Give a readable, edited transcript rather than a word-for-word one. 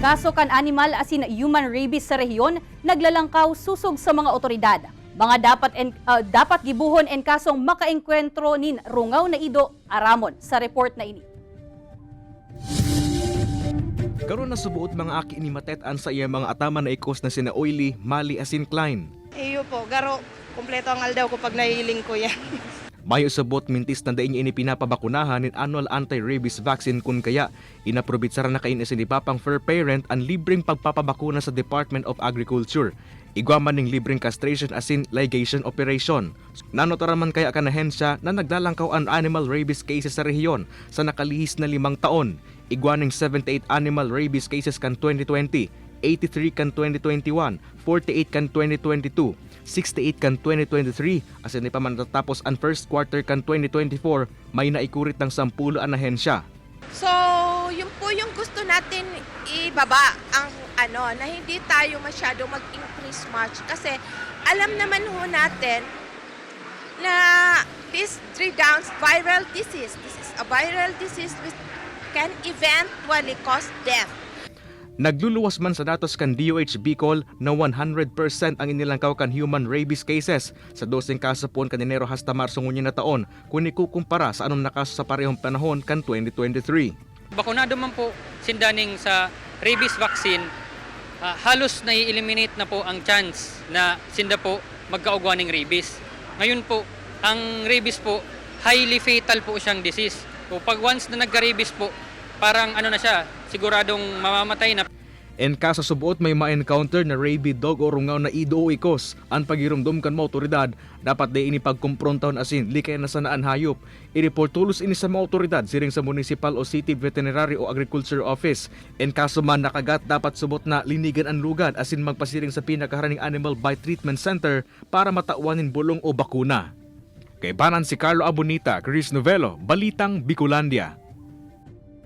Kaso kan animal asin human rabies sa rehiyon naglalangkaw susog sa mga otoridad. Mga dapat gibuhon en kasong makaengkwentro nin rungaw na ido aramon sa report na ini. Karon na subuot mga aki ni Matetan sa iya mga atama na ikos na sina Oily, Mali asin Klein. Iyo po, garo, kompleto ang aldaw ko pag naihiling ko yan. Mayo sabot mintis na daing ini pinapabakunahan nin annual anti-rabies vaccine kun kaya inaprobitsara na kain isin ipapang fair parent ang libreng pagpapabakuna sa Department of Agriculture. Igwaman ning libreng castration asin ligation operation. Nanotaraman kaya kan ahensya na naglalangkaw ang animal rabies cases sa rehiyon sa nakalihis na 5 taon. Igwaning 78 animal rabies cases kan 2020, 83 kan 2021, 48 kan 2022, 68 kan 2023, asin pa man natapos ang first quarter kan 2024, may naikurit ng 10 ang ahensya. So, yun po yung gusto natin ibaba ang na hindi tayo masyado mag-increase much kasi alam naman ho natin na this rebounds viral disease. This is a viral disease which can eventually cause death. Nagluluwas man sa datos kan DOH Bicol na 100% ang inilangkaw kan human rabies cases sa 12 kaso po kan Enero hasta Marso ngunyan na taon kung ikukumpara sa anong nakaso sa parehong panahon kan 2023. Bakunado man po sindaning sa rabies vaccine, halos na-eliminate na po ang chance na sinda po magkaugwa ng rabies. Ngayon po, ang rabies po, highly fatal po siyang disease. So pag once na nagka-rabies po, parang na siya, siguradong mamamatay na. En kaso subuot may ma-encounter na rabid dog o rungaw na ido o ikos, ang pagirumdum kan mga otoridad, dapat day ini pagkumprontahan asin likay na sanaan hayop. I-report tulos ini sa mga otoridad siring sa municipal o city veterinary o agriculture office. En kaso man nakagat, dapat subot na linigan ang lugad asin magpasiring sa pinakaharaning animal bite treatment center para matauwanin bulong o bakuna. Kay banan si Carlo Abonita, Chris Novelo, Balitang Bicolandia.